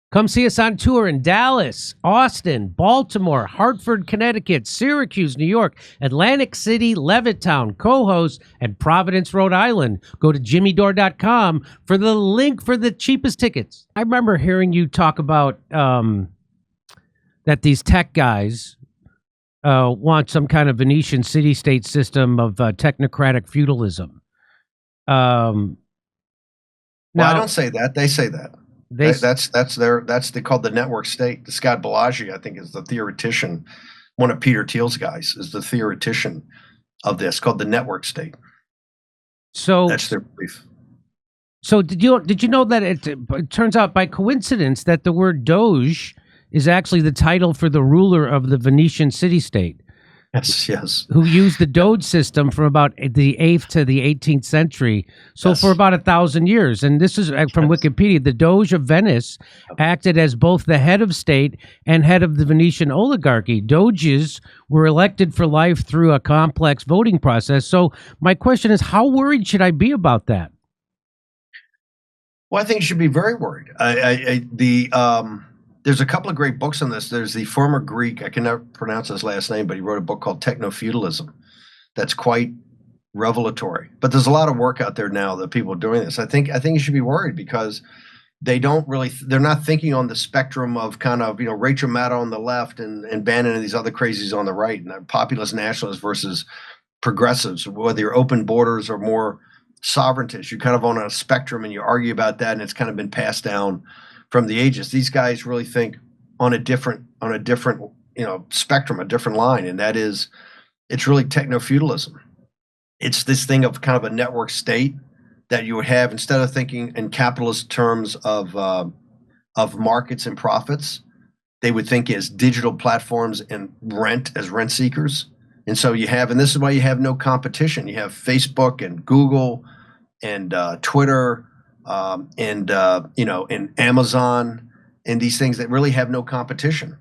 Come see us on tour in Dallas, Austin, Baltimore, Hartford, Connecticut, Syracuse, New York, Atlantic City, Levittown, Cohoes, and Providence, Rhode Island. Go to jimmydore.com for the link for the cheapest tickets. I remember hearing you talk about that these tech guys want some kind of Venetian city-state system of technocratic feudalism. Well, I don't say that. They say that. That's they called the network state. Scott Bellagio, I think, is the theoretician. One of Peter Thiel's guys is the theoretician of this, called the network state. So that's their belief. So did you know that it turns out by coincidence that the word Doge is actually the title for the ruler of the Venetian city-state? Yes. Who used the Doge system from about the 8th to the 18th century. So for about 1,000 years. And this is from Wikipedia. The Doge of Venice acted as both the head of state and head of the Venetian oligarchy. Doges were elected for life through a complex voting process. So my question is, how worried should I be about that? Well, I think you should be very worried. There's a couple of great books on this. There's the former Greek, I cannot pronounce his last name, but he wrote a book called Techno-feudalism that's quite revelatory. But there's a lot of work out there now that people are doing this. I think you should be worried because they're not thinking on the spectrum of kind of, Rachel Maddow on the left and Bannon and these other crazies on the right, and populist nationalists versus progressives, whether you're open borders or more sovereigntists. You're kind of on a spectrum and you argue about that, and it's kind of been passed down from the ages. These guys really think on a different spectrum, a different line, and that is, it's really techno-feudalism. It's this thing of kind of a network state that you would have, instead of thinking in capitalist terms of markets and profits, they would think as digital platforms and rent seekers. And so and this is why you have no competition. You have Facebook and Google and Twitter and Amazon and these things that really have no competition.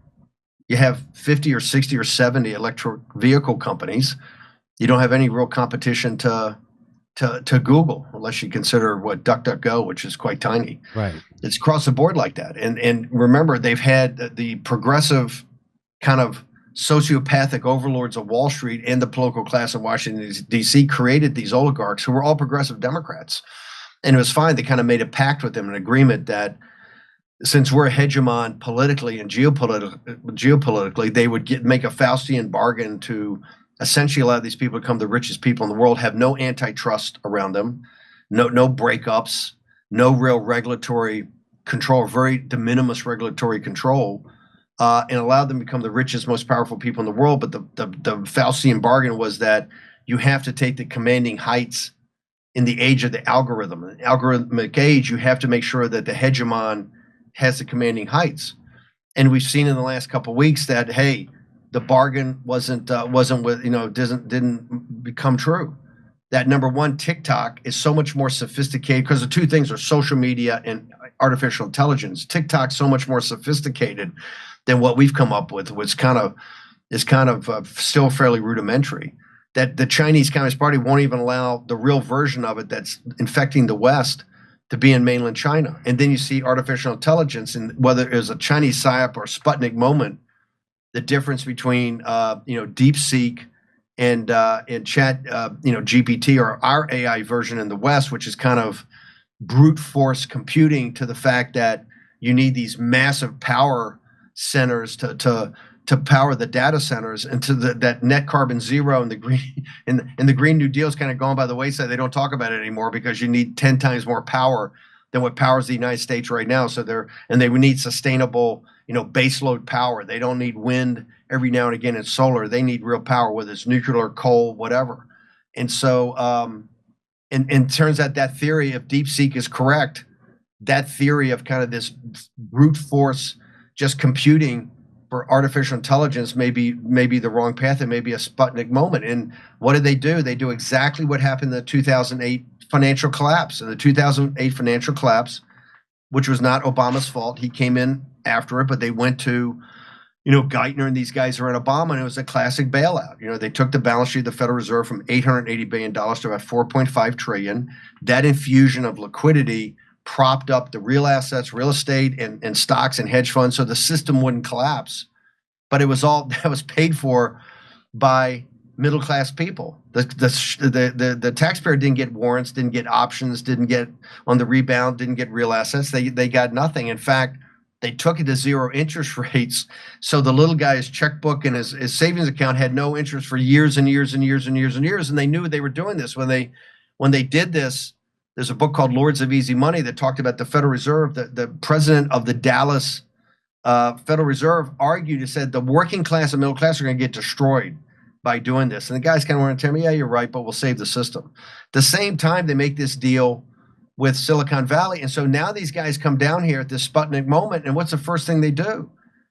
You have 50 or 60 or 70 electric vehicle companies. You don't have any real competition to Google, unless you consider DuckDuckGo, which is quite tiny. Right. It's across the board like that. And remember, they've had the progressive kind of sociopathic overlords of Wall Street and the political class in Washington, D.C. created these oligarchs who were all progressive Democrats. And it was fine. They kind of made a pact with them, an agreement that since we're a hegemon politically and geopolitically, they would make a Faustian bargain to essentially allow these people to become the richest people in the world, have no antitrust around them, no breakups, no real regulatory control, very de minimis regulatory control, and allow them to become the richest, most powerful people in the world. But the Faustian bargain was that you have to take the commanding heights in the age of the algorithm. In the algorithmic age, you have to make sure that the hegemon has the commanding heights. And we've seen in the last couple of weeks that, hey, the bargain didn't become true. That number one, TikTok is so much more sophisticated because the two things are social media and artificial intelligence. TikTok's so much more sophisticated than what we've come up with, which is still fairly rudimentary. That the Chinese Communist Party won't even allow the real version of it that's infecting the West to be in mainland China. And then you see artificial intelligence, and whether it was a Chinese PSYOP or Sputnik moment, the difference between DeepSeek and Chat GPT, or our AI version in the West, which is kind of brute force computing, to the fact that you need these massive power centers to power the data centers, and to that net carbon zero and the green and the Green New Deal is kind of gone by the wayside. They don't talk about it anymore because you need 10 times more power than what powers the United States right now. So they would need sustainable, baseload power. They don't need wind every now and again and solar. They need real power, whether it's nuclear, coal, whatever. And so, and turns out that theory, if DeepSeek is correct, that theory of kind of this brute force just computing for artificial intelligence may be the wrong path. It may be a Sputnik moment. And what did they do? They do exactly what happened in the 2008 financial collapse. In the 2008 financial collapse, which was not Obama's fault, he came in after it, but they went to, Geithner and these guys around Obama, and it was a classic bailout. They took the balance sheet of the Federal Reserve from $880 billion to about $4.5 trillion. That infusion of liquidity propped up the real assets, real estate, and stocks and hedge funds, so the system wouldn't collapse. But it was all that was paid for by middle class people. The taxpayer didn't get warrants, didn't get options, didn't get on the rebound, didn't get real assets. They got nothing. In fact, they took it to zero interest rates. So the little guy's checkbook and his savings account had no interest for years and years and years and years and years. And they knew they were doing this when they did this. There's a book called Lords of Easy Money that talked about the Federal Reserve. The president of the Dallas Federal Reserve argued and said the working class and middle class are going to get destroyed by doing this. And the guys kind of want to tell me, yeah, you're right, but we'll save the system. At the same time, they make this deal with Silicon Valley. And so now these guys come down here at this Sputnik moment, and what's the first thing they do?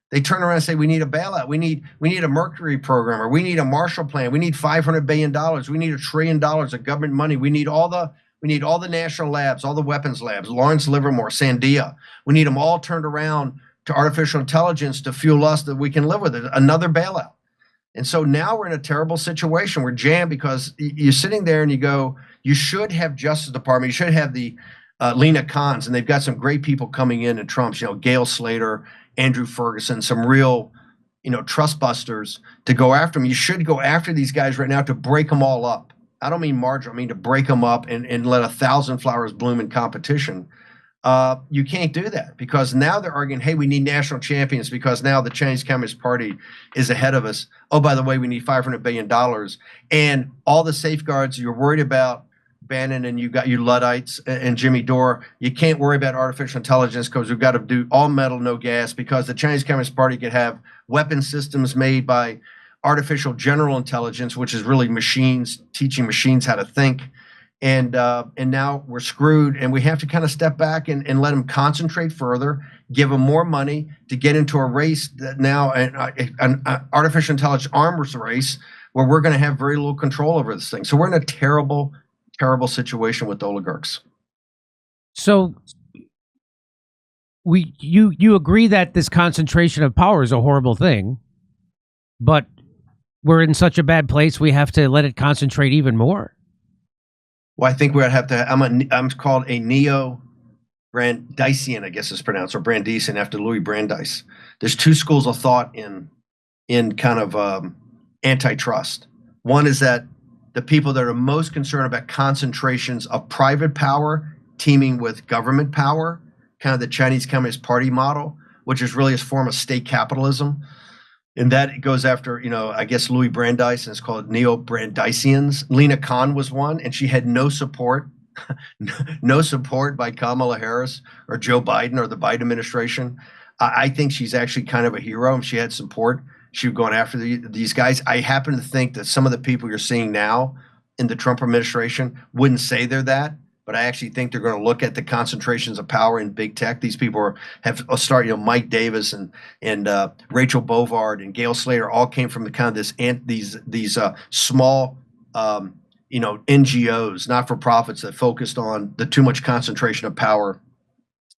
They turn around and say, we need a bailout. We need a Mercury program, or we need a Marshall Plan. We need $500 billion. We need $1 trillion of government money. We need all the national labs, all the weapons labs, Lawrence Livermore, Sandia. We need them all turned around to artificial intelligence to fuel us that we can live with it. Another bailout. And so now we're in a terrible situation. We're jammed because you're sitting there and you go, you should have Justice Department. You should have the Lena Khans, and they've got some great people coming in and Trump's, Gail Slater, Andrew Ferguson, some real, trust busters to go after them. You should go after these guys right now to break them all up. I don't mean marginal. I mean to break them up and let 1,000 flowers bloom in competition. You can't do that because now they're arguing, hey, we need national champions because now the Chinese Communist Party is ahead of us. Oh, by the way, we need $500 billion. And all the safeguards you're worried about, Bannon, and you got your Luddites and Jimmy Dore, you can't worry about artificial intelligence because we've got to do all metal, no gas, because the Chinese Communist Party could have weapon systems made by artificial general intelligence, which is really machines, teaching machines how to think. And now we're screwed, and we have to kind of step back and let them concentrate further, give them more money to get into a race that now an artificial intelligence arms race where we're going to have very little control over this thing. So we're in a terrible, terrible situation with the oligarchs. So you agree that this concentration of power is a horrible thing, but we're in such a bad place we have to let it concentrate even more. Well, I think we'd have to. I'm called a neo-Brandeisian, I guess it's pronounced, or Brandeisian after Louis Brandeis. There's two schools of thought in kind of antitrust. One is that the people that are most concerned about concentrations of private power teaming with government power, kind of the Chinese Communist Party model, which is really a form of state capitalism. And that goes after, I guess Louis Brandeis, and it's called neo-Brandeisians. Lena Khan was one, and she had no support, no support by Kamala Harris or Joe Biden or the Biden administration. I think she's actually kind of a hero. If she had support, she would go after these guys. I happen to think that some of the people you're seeing now in the Trump administration wouldn't say they're that, but I actually think they're going to look at the concentrations of power in big tech. These people have started, Mike Davis and Rachel Bovard and Gail Slater all came from the kind of these small NGOs, not for profits, that focused on the too much concentration of power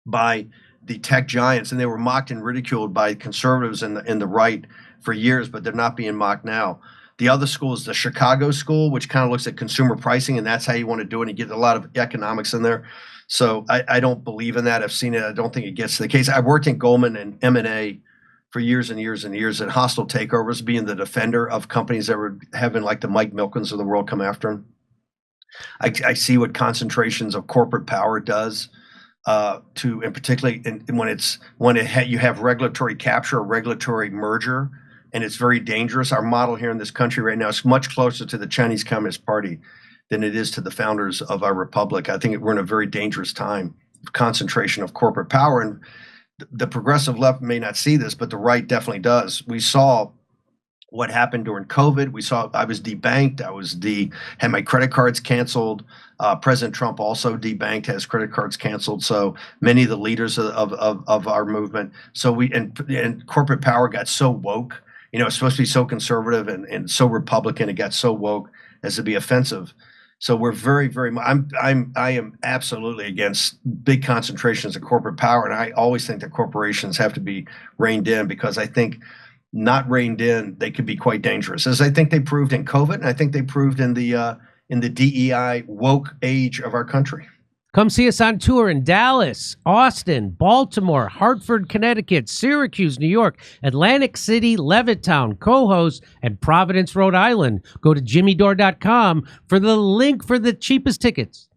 by the tech giants, and they were mocked and ridiculed by conservatives and the right for years, but they're not being mocked now. The other school is the Chicago school, which kind of looks at consumer pricing, and that's how you want to do it. And you get a lot of economics in there. So I don't believe in that. I've seen it. I don't think it gets to the case. I worked in Goldman and M&A for years and years and years at hostile takeovers, being the defender of companies that were having like the Mike Milkens of the world come after them. I see what concentrations of corporate power does and particularly when you have regulatory capture or regulatory merger. And it's very dangerous. Our model here in this country right now is much closer to the Chinese Communist Party than it is to the founders of our republic. I think we're in a very dangerous time of concentration of corporate power. And the progressive left may not see this, but the right definitely does. We saw what happened during COVID. We saw I was debanked. Had my credit cards canceled. President Trump also debanked, has credit cards canceled. So many of the leaders of our movement. So and corporate power got so woke. It's supposed to be so conservative and so Republican. It got so woke as to be offensive. So we're very, very. I am absolutely against big concentrations of corporate power, and I always think that corporations have to be reined in because I think not reined in, they could be quite dangerous, as I think they proved in COVID, and I think they proved in the DEI woke age of our country. Come see us on tour in Dallas, Austin, Baltimore, Hartford, Connecticut, Syracuse, New York, Atlantic City, Levittown, Cohost, and Providence, Rhode Island. Go to jimmydore.com for the link for the cheapest tickets.